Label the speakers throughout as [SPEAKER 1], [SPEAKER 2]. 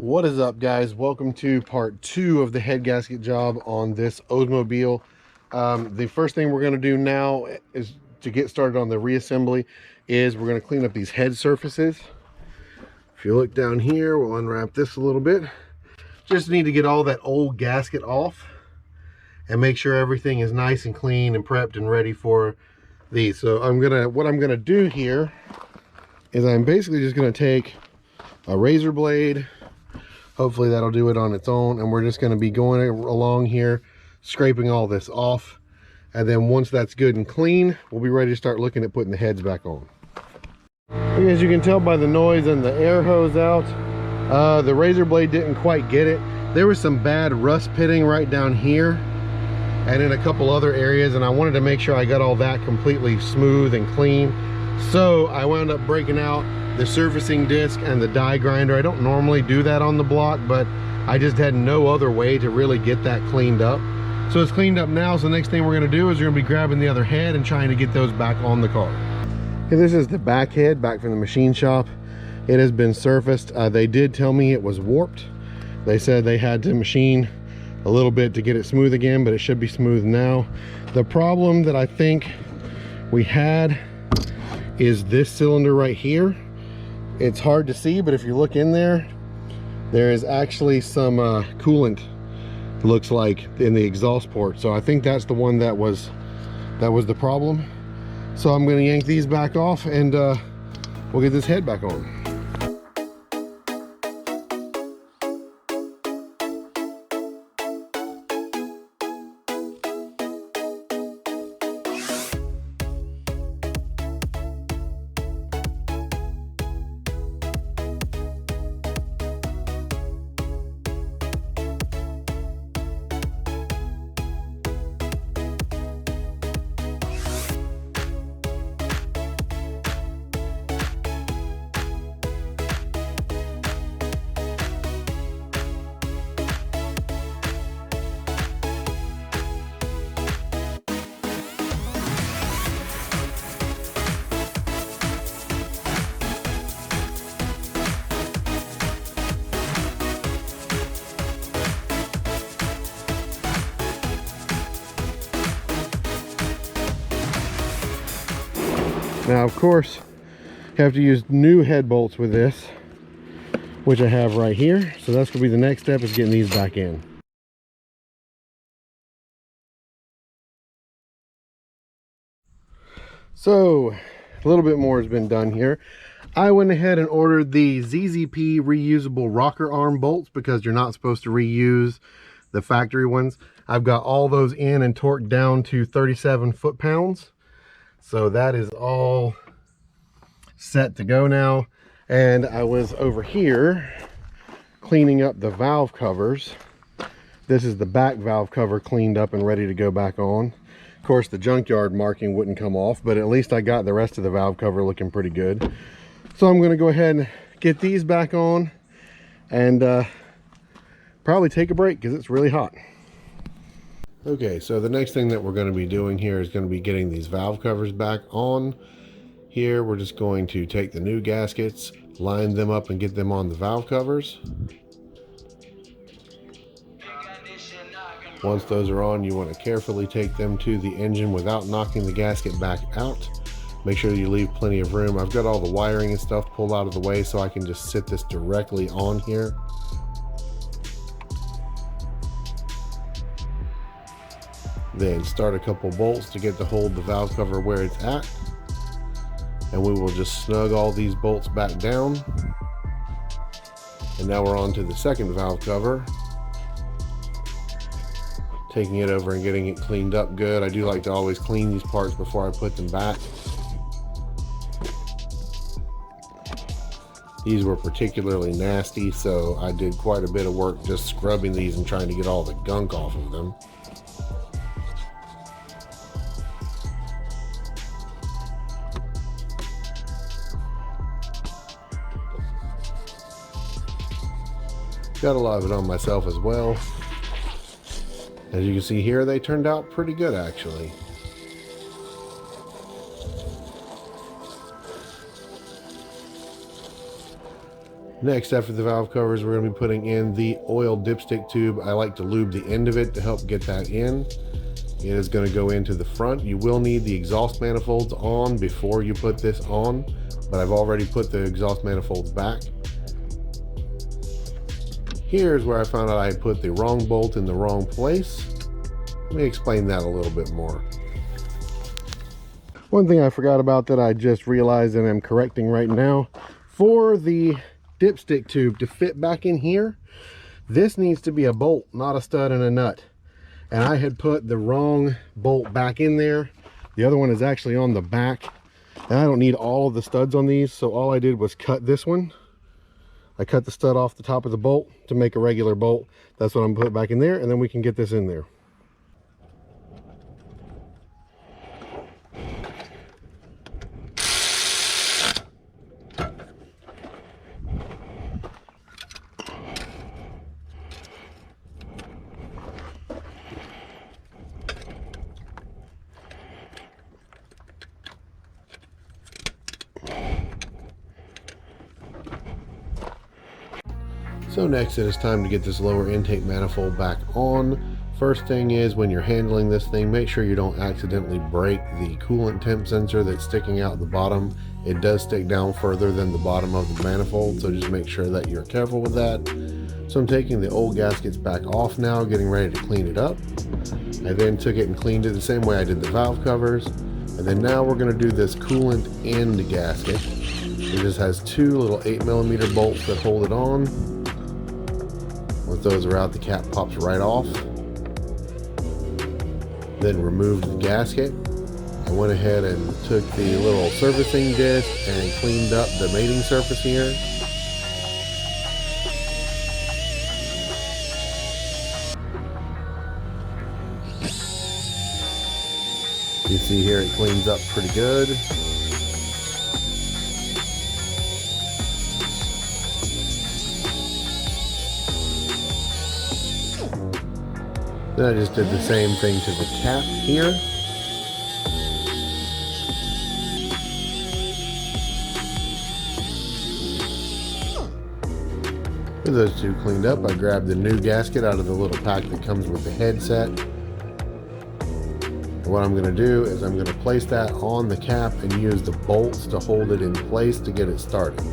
[SPEAKER 1] What is up, guys? Welcome to part 2 of the head gasket job on this Oldsmobile. The first thing we're going to do now is to get started on the reassembly is we're going to clean up these head surfaces. If you look down here, we'll unwrap this a little bit. Just need to get all that old gasket off and make sure everything is nice and clean and prepped and ready for these. So what I'm gonna do here is I'm basically just gonna take a razor blade. Hopefully that'll do it on its own, and we're just going to be going along here scraping all this off, and then once that's good and clean, we'll be ready to start looking at putting the heads back on. As you can tell by the noise and the air hose out, the razor blade didn't quite get it. There was some bad rust pitting right down here and in a couple other areas, and I wanted to make sure I got all that completely smooth and clean. So I wound up breaking out the surfacing disc and the die grinder. I don't normally do that on the block, but I just had no other way to really get that cleaned up. So it's cleaned up now, so the next thing we're going to do is we're going to be grabbing the other head and trying to get those back on the car. Okay, this is the back head back from the machine shop. It has been surfaced. They did tell me it was warped. They said they had to machine a little bit to get it smooth again, but it should be smooth now. The problem that I think we had is this cylinder right here. It's hard to see, but if you look in there, there is actually some coolant, looks like, in the exhaust port. So I think that's the one that was the problem. So I'm going to yank these back off, and we'll get this head back on. Now, of course, you have to use new head bolts with this, which I have right here. So that's going to be the next step, is getting these back in. So a little bit more has been done here. I went ahead and ordered the ZZP reusable rocker arm bolts because you're not supposed to reuse the factory ones. I've got all those in and torqued down to 37 foot-pounds. So that is all set to go now. And I was over here cleaning up the valve covers. This is the back valve cover cleaned up and ready to go back on. Of course, the junkyard marking wouldn't come off, but at least I got the rest of the valve cover looking pretty good. So I'm going to go ahead and get these back on and probably take a break because it's really hot. Okay, so the next thing that we're going to be doing here is going to be getting these valve covers back on. Here we're just going to take the new gaskets, line them up and get them on the valve covers. Once those are on, you want to carefully take them to the engine without knocking the gasket back out. Make sure you leave plenty of room. I've got all the wiring and stuff pulled out of the way so I can just sit this directly on here. Then start a couple bolts to get to hold the valve cover where it's at. And we will just snug all these bolts back down. And now we're on to the second valve cover. Taking it over and getting it cleaned up good. I do like to always clean these parts before I put them back. These were particularly nasty, so I did quite a bit of work just scrubbing these and trying to get all the gunk off of them. Got a lot of it on myself as well. As you can see here, they turned out pretty good actually. Next, after the valve covers, we're going to be putting in the oil dipstick tube. I like to lube the end of it to help get that in. It is going to go into the front. You will need the exhaust manifolds on before you put this on, but I've already put the exhaust manifolds back. Here's where I found out I had put the wrong bolt in the wrong place. Let me explain that a little bit more. One thing I forgot about that I just realized and I'm correcting right now, for the dipstick tube to fit back in here, this needs to be a bolt, not a stud and a nut. And I had put the wrong bolt back in there. The other one is actually on the back, and I don't need all of the studs on these, so all I did was cut this one. I cut the stud off the top of the bolt to make a regular bolt. That's what I'm putting back in there, and then we can get this in there. So next it is time to get this lower intake manifold back on. First thing is, when you're handling this thing, make sure you don't accidentally break the coolant temp sensor that's sticking out the bottom. It does stick down further than the bottom of the manifold, so just make sure that you're careful with that. So I'm taking the old gaskets back off now, getting ready to clean it up. I then took it and cleaned it the same way I did the valve covers. And then now we're going to do this coolant end gasket. It just has two little 8mm bolts that hold it on. Once those are out, the cap pops right off. Then removed the gasket. I went ahead and took the little servicing disc and cleaned up the mating surface here. You see here it cleans up pretty good. Then I just did the same thing to the cap here. With those two cleaned up, I grabbed the new gasket out of the little pack that comes with the headset. And what I'm going to do is I'm going to place that on the cap and use the bolts to hold it in place to get it started.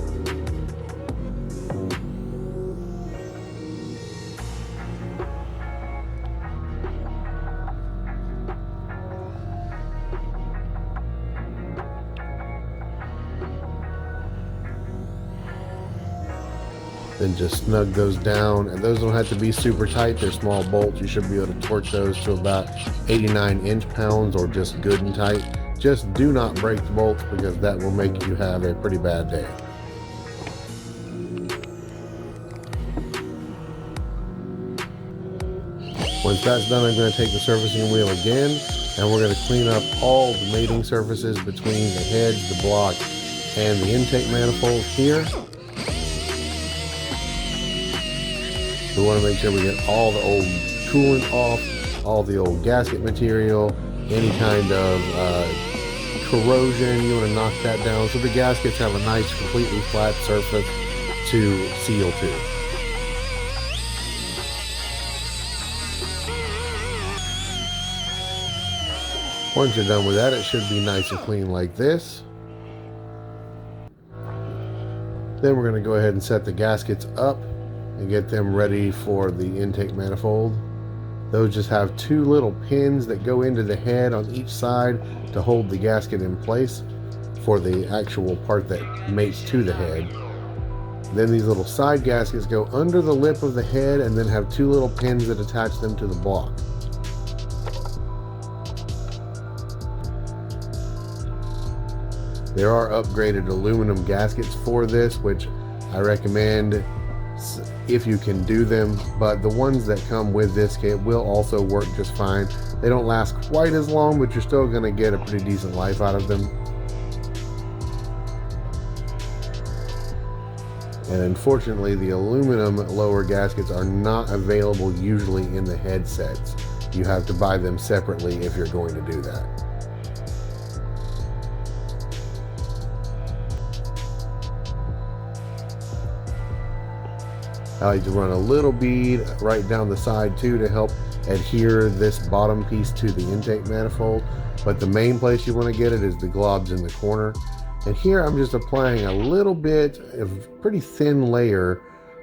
[SPEAKER 1] Then just snug those down, and those don't have to be super tight. They're small bolts. You should be able to torque those to about 89 inch-pounds or just good and tight. Just do not break the bolts, because that will make you have a pretty bad day. Once that's done, I'm going to take the servicing wheel again, and we're going to clean up all the mating surfaces between the heads, the block, and the intake manifold here. We want to make sure we get all the old coolant off, all the old gasket material, any kind of corrosion. You want to knock that down so the gaskets have a nice, completely flat surface to seal to. Once you're done with that, it should be nice and clean like this. Then we're going to go ahead and set the gaskets up and get them ready for the intake manifold. Those just have two little pins that go into the head on each side to hold the gasket in place for the actual part that mates to the head. Then these little side gaskets go under the lip of the head and then have two little pins that attach them to the block. There are upgraded aluminum gaskets for this, which I recommend if you can do them, but the ones that come with this kit will also work just fine. They don't last quite as long, but you're still going to get a pretty decent life out of them. And unfortunately, the aluminum lower gaskets are not available usually in the headsets. You have to buy them separately if you're going to do that. I like to run a little bead right down the side too to help adhere this bottom piece to the intake manifold. But the main place you want to get it is the globs in the corner. And here I'm just applying a little bit of pretty thin layer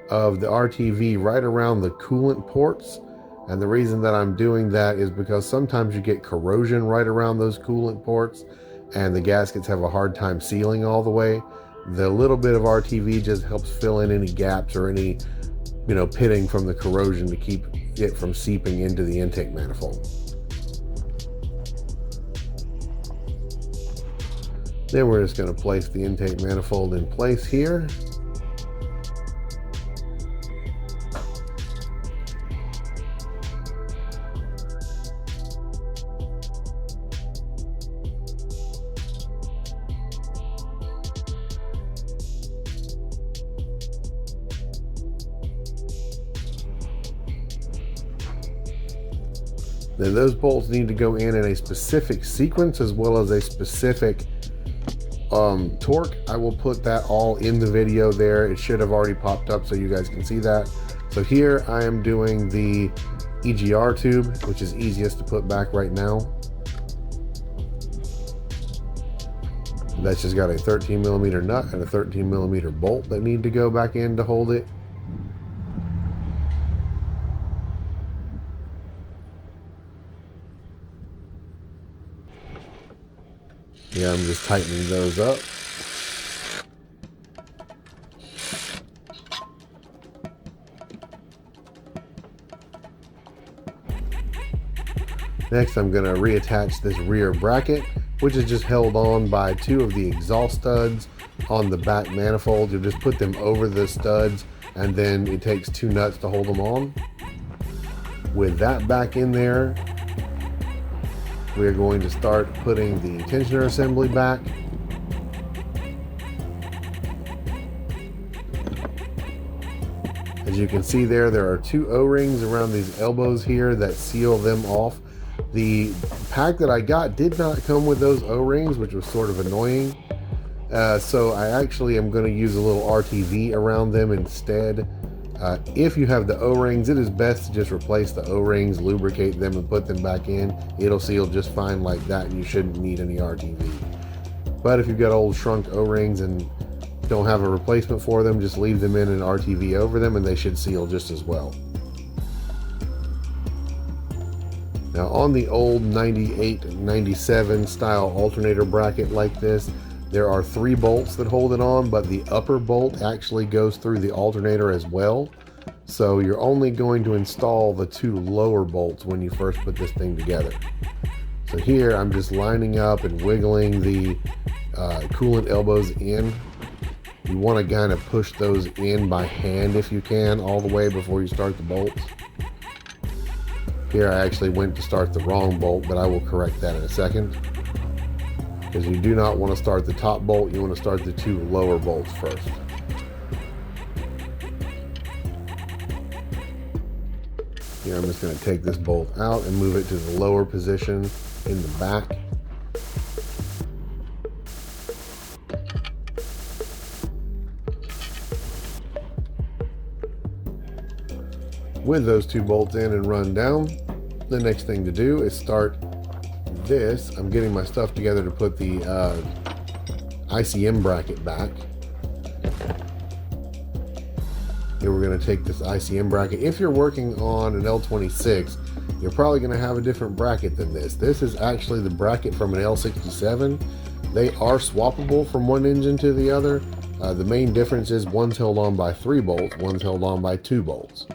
[SPEAKER 1] of the RTV right around the coolant ports. And the reason that I'm doing that is because sometimes you get corrosion right around those coolant ports and the gaskets have a hard time sealing all the way. The little bit of RTV just helps fill in any gaps or any, pitting from the corrosion to keep it from seeping into the intake manifold. Then we're just going to place the intake manifold in place here. Then those bolts need to go in a specific sequence as well as a specific torque. I will put that all in the video there. It should have already popped up so you guys can see that. So here I am doing the EGR tube, which is easiest to put back right now. That's just got a 13mm nut and a 13mm bolt that need to go back in to hold it. Yeah, I'm just tightening those up. Next, I'm going to reattach this rear bracket, which is just held on by two of the exhaust studs on the back manifold. You'll just put them over the studs, and then it takes two nuts to hold them on. With that back in there, we're going to start putting the tensioner assembly back. As you can see there are two O-rings around these elbows here that seal them off. The pack that I got did not come with those O-rings, which was sort of annoying. So I actually am going to use a little RTV around them instead. If you have the O-rings, it is best to just replace the O-rings, lubricate them, and put them back in. It'll seal just fine like that, and you shouldn't need any RTV. But if you've got old shrunk O-rings and don't have a replacement for them, just leave them in an RTV over them, and they should seal just as well. Now on the old 98, 97 style alternator bracket like this, there are 3 bolts that hold it on, but the upper bolt actually goes through the alternator as well. So you're only going to install the 2 lower bolts when you first put this thing together. So here I'm just lining up and wiggling the coolant elbows in. You want to kind of push those in by hand if you can, all the way before you start the bolts. Here I actually went to start the wrong bolt, but I will correct that in a second. Because you do not want to start the top bolt, you want to start the 2 lower bolts first. Here I'm just going to take this bolt out and move it to the lower position in the back. With those 2 bolts in and run down, the next thing to do is start this. I'm getting my stuff together to put the ICM bracket back. Here we're going to take this ICM bracket. If you're working on an L26, you're probably going to have a different bracket than this. This is actually the bracket from an L67. They are swappable from one engine to the other. The main difference is one's held on by 3 bolts, one's held on by 2 bolts.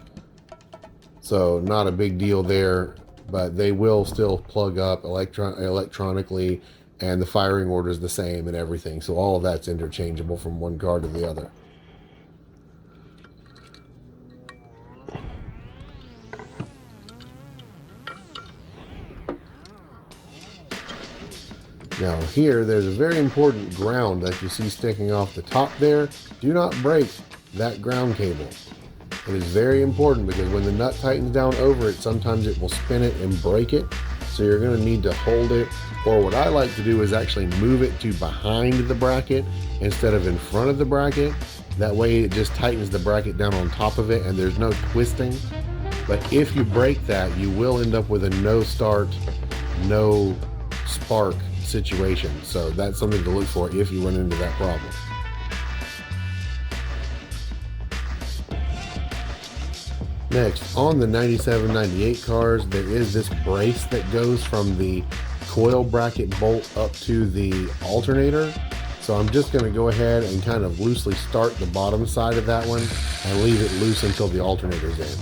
[SPEAKER 1] So not a big deal there, but they will still plug up electronically, and the firing order is the same and everything. So all of that's interchangeable from one car to the other. Now here, there's a very important ground that you see sticking off the top there. Do not break that ground cable. It is very important because when the nut tightens down over it, sometimes it will spin it and break it. So you're going to need to hold it, or what I like to do is actually move it to behind the bracket instead of in front of the bracket. That way it just tightens the bracket down on top of it and there's no twisting. But if you break that, you will end up with a no start, no spark situation. So that's something to look for if you run into that problem. Next, on the 97, 98 cars, there is this brace that goes from the coil bracket bolt up to the alternator. So I'm just going to go ahead and kind of loosely start the bottom side of that one and leave it loose until the alternator's in.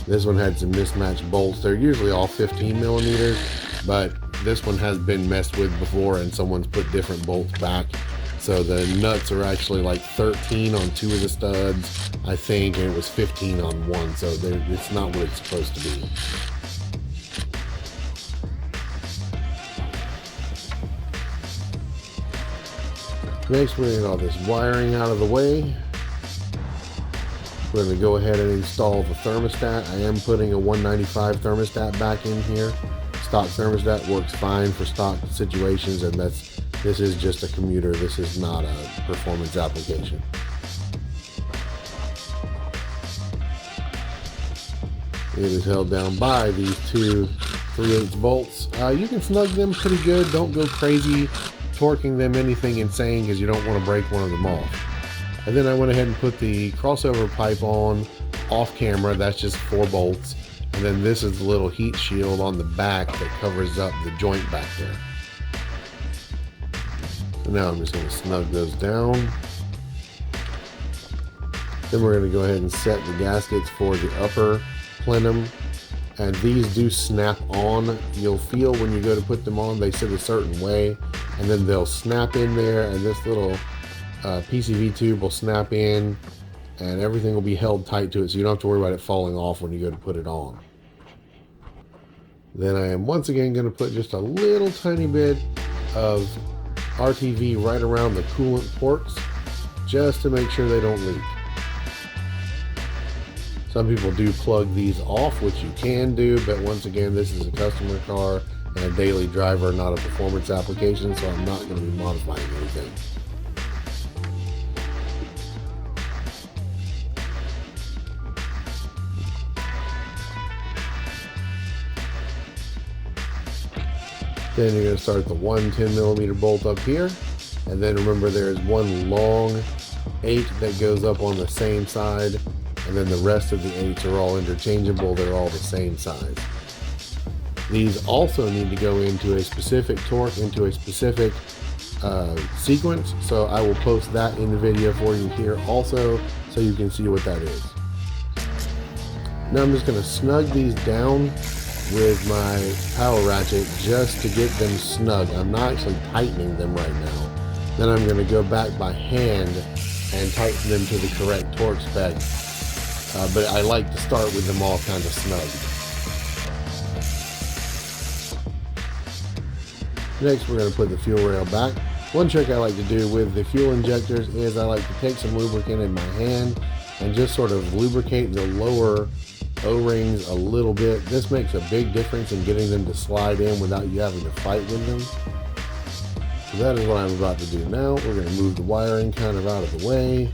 [SPEAKER 1] This one had some mismatched bolts. They're usually all 15 millimeters, but this one has been messed with before and someone's put different bolts back. So the nuts are actually like 13 on 2 of the studs, I think, and it was 15 on 1. So it's not what it's supposed to be. Next, we're going to get all this wiring out of the way. We're going to go ahead and install the thermostat. I am putting a 195 thermostat back in here. Stock thermostat works fine for stock situations, and this is just a commuter. This is not a performance application. It is held down by these two 3/8 bolts. You can snug them pretty good. Don't go crazy torquing them anything insane because you don't want to break one of them off. And then I went ahead and put the crossover pipe on off camera. That's just 4 bolts. And then this is the little heat shield on the back that covers up the joint back there. So now I'm just going to snug those down. Then we're going to go ahead and set the gaskets for the upper plenum. And these do snap on. You'll feel when you go to put them on, they sit a certain way. And then they'll snap in there, and this little PCV tube will snap in and everything will be held tight to it, so you don't have to worry about it falling off when you go to put it on. Then I am once again going to put just a little tiny bit of RTV right around the coolant ports just to make sure they don't leak. Some people do plug these off, which you can do, but once again, this is a customer car and a daily driver, not a performance application, so I'm not going to be modifying anything. Then you're going to start the one 10mm bolt up here, and then remember there's one long 8 that goes up on the same side, and then the rest of the 8s are all interchangeable. They're all the same size. These also need to go into a specific torque, into a specific sequence, so I will post that in the video for you here also, so you can see what that is. Now I'm just going to snug these down with my power ratchet just to get them snug. I'm not actually tightening them right now. Then I'm going to go back by hand and tighten them to the correct torque spec. But I like to start with them all kind of snugged. Next, we're going to put the fuel rail back. One trick I like to do with the fuel injectors is I like to take some lubricant in my hand and just sort of lubricate the lower O-rings a little bit. This makes a big difference in getting them to slide in without you having to fight with them. So that is what I'm about to do now. We're going to move the wiring kind of out of the way.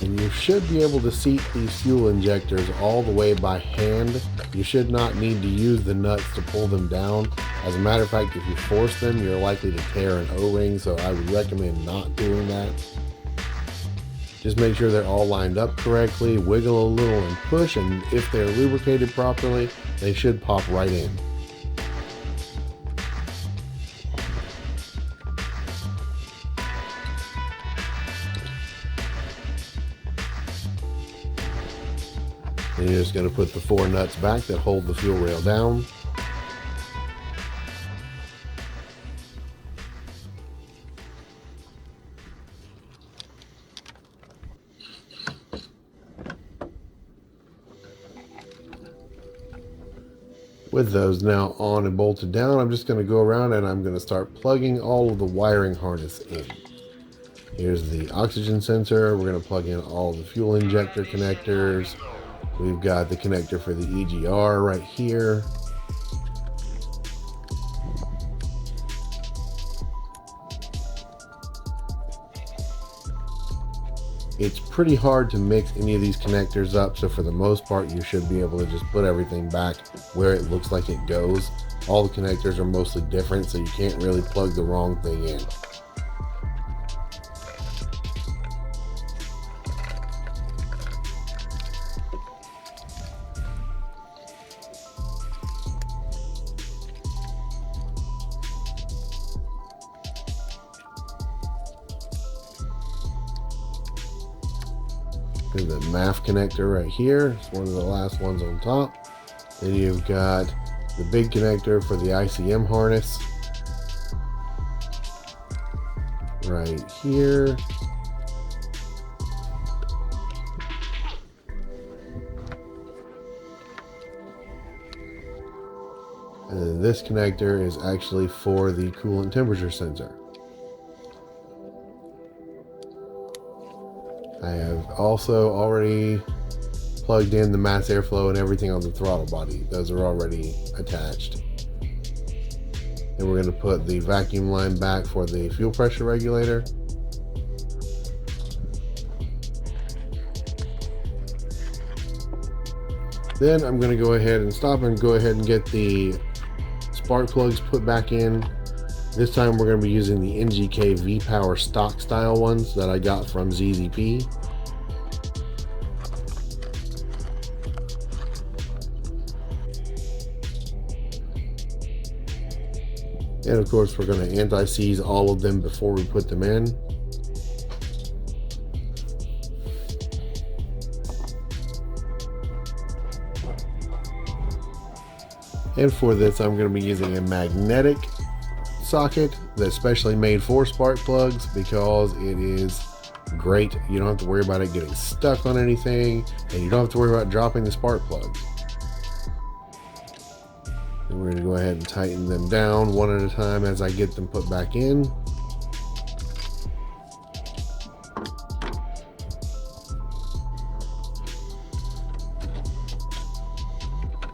[SPEAKER 1] And you should be able to seat these fuel injectors all the way by hand. You should not need to use the nuts to pull them down. As a matter of fact, if you force them, you're likely to tear an O-ring, so I would recommend not doing that. Just make sure they're all lined up correctly, wiggle a little and push, and if they're lubricated properly, they should pop right in. And you're just going to put the 4 nuts back that hold the fuel rail down. With those now on and bolted down, I'm just going to go around and I'm going to start plugging all of the wiring harness in. Here's the oxygen sensor. We're going to plug in all the fuel injector connectors. We've got the connector for the EGR right here. It's pretty hard to mix any of these connectors up, so for the most part you should be able to just put everything back where it looks like it goes. All the connectors are mostly different, so you can't really plug the wrong thing in. Here's the MAF connector right here. It's one of the last ones on top. Then you've got the big connector for the ICM harness right here. And then this connector is actually for the coolant temperature sensor. I have also already plugged in the mass airflow and everything on the throttle body. Those are already attached. Then we're going to put the vacuum line back for the fuel pressure regulator. Then I'm going to go ahead and stop and go ahead and get the spark plugs put back in. This time we're going to be using the NGK V-Power stock style ones that I got from ZZP. And of course we're going to anti-seize all of them before we put them in. And for this I'm going to be using a magnetic socket that's specially made for spark plugs because it is great. You don't have to worry about it getting stuck on anything, and you don't have to worry about dropping the spark plugs. And we're going to go ahead and tighten them down one at a time as I get them put back in.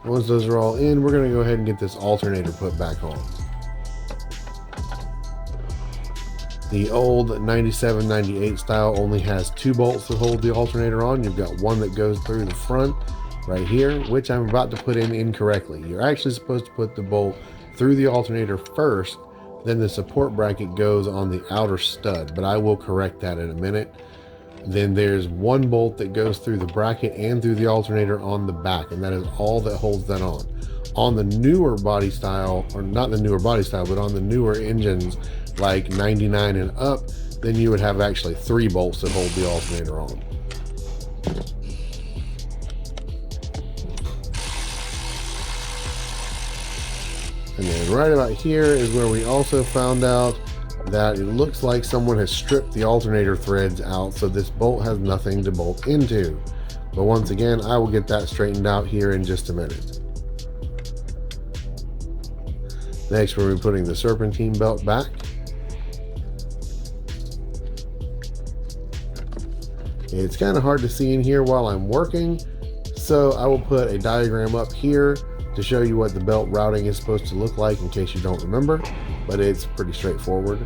[SPEAKER 1] Once those are all in, we're going to go ahead and get this alternator put back on. The old 97-98 style only has 2 bolts that hold the alternator on. You've got one that goes through the front right here, which I'm about to put in incorrectly. You're actually supposed to put the bolt through the alternator first, then the support bracket goes on the outer stud, but I will correct that in a minute. Then there's one bolt that goes through the bracket and through the alternator on the back, and that is all that holds that on. On the newer body style, or not the newer body style, but on the newer engines like 99 and up, then you would have actually 3 bolts that hold the alternator on. And then right about here is where we also found out that it looks like someone has stripped the alternator threads out, so this bolt has nothing to bolt into. But once again, I will get that straightened out here in just a minute. Next, we're putting the serpentine belt back. It's kind of hard to see in here while I'm working, so I will put a diagram up here to show you what the belt routing is supposed to look like in case you don't remember, but it's pretty straightforward.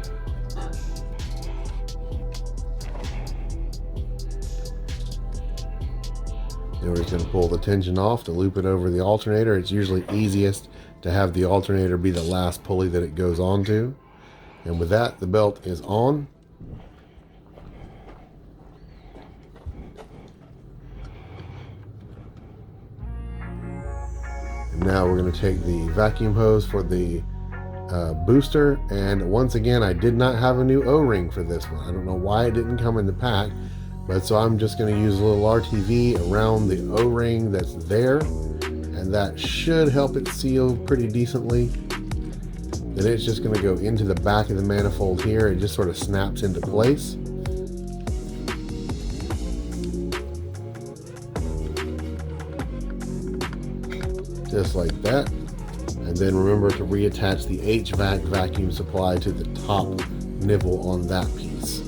[SPEAKER 1] Then we're just going to pull the tension off to loop it over the alternator. It's usually easiest to have the alternator be the last pulley that it goes onto. And with that, the belt is on. Now we're going to take the vacuum hose for the booster, and once again I did not have a new O-ring for this one. I don't know why it didn't come in the pack, but so I'm just going to use a little RTV around the O-ring that's there, and that should help it seal pretty decently. Then it's just going to go into the back of the manifold here. It just sort of snaps into place. Just like that. And then remember to reattach the HVAC vacuum supply to the top nipple on that piece.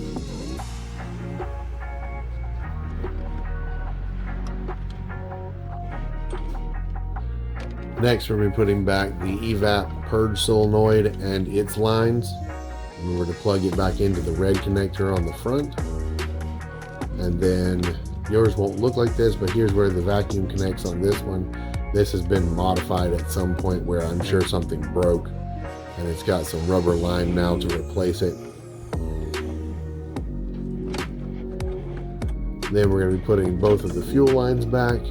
[SPEAKER 1] Next, we're going to be putting back the evap purge solenoid and its lines. Remember to plug it back into the red connector on the front. And then yours won't look like this, but here's where the vacuum connects on this one. This has been modified at some point where I'm sure something broke, and it's got some rubber line now to replace it. Then we're going to be putting both of the fuel lines back.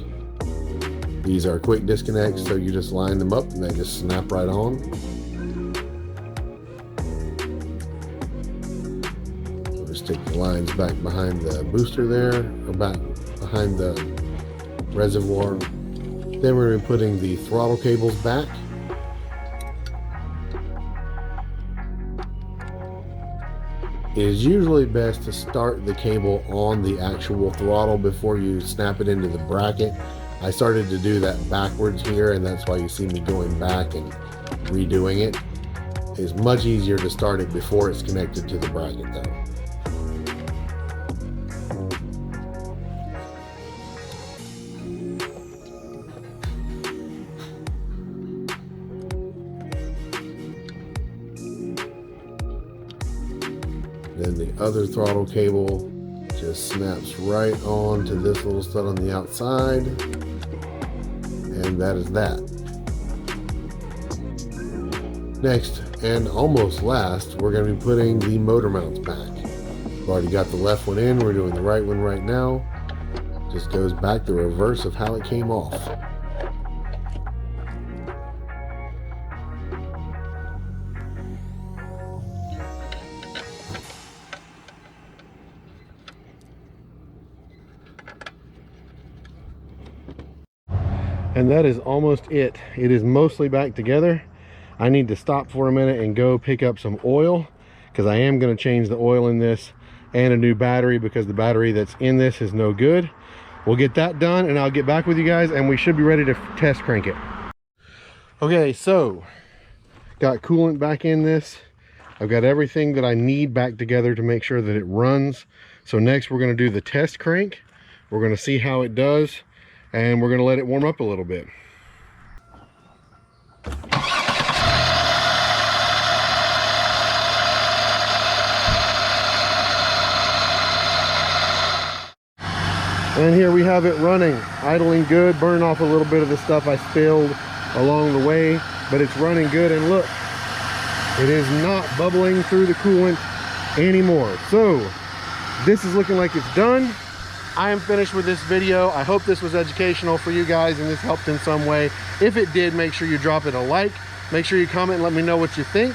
[SPEAKER 1] These are quick disconnects, so you just line them up and they just snap right on. Just stick the lines back behind the booster there, or back behind the reservoir. Then we're going to be putting the throttle cables back. It is usually best to start the cable on the actual throttle before you snap it into the bracket. I started to do that backwards here, and that's why you see me going back and redoing it. It's much easier to start it before it's connected to the bracket though. Then the other throttle cable just snaps right on to this little stud on the outside, and that is that. Next, and almost last, we're going to be putting the motor mounts back. We've already got the left one in, we're doing the right one right now. Just goes back the reverse of how it came off. And that is almost it. It is mostly back together. I need to stop for a minute and go pick up some oil, because I am going to change the oil in this, and a new battery, because the battery that's in this is no good. We'll get that done and I'll get back with you guys, and we should be ready to test crank it. Okay, so got coolant back in this. I've got everything that I need back together to make sure that it runs. So next we're going to do the test crank. We're going to see how it does, and we're going to let it warm up a little bit. And here we have it running, idling good, burning off a little bit of the stuff I spilled along the way, but it's running good. And look, it is not bubbling through the coolant anymore. So this is looking like it's done. I am finished with this video. I hope this was educational for you guys and this helped in some way. If it did, make sure you drop it a like. Make sure you comment and let me know what you think.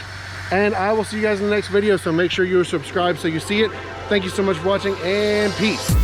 [SPEAKER 1] And I will see you guys in the next video, so make sure you're subscribed so you see it. Thank you so much for watching, and peace.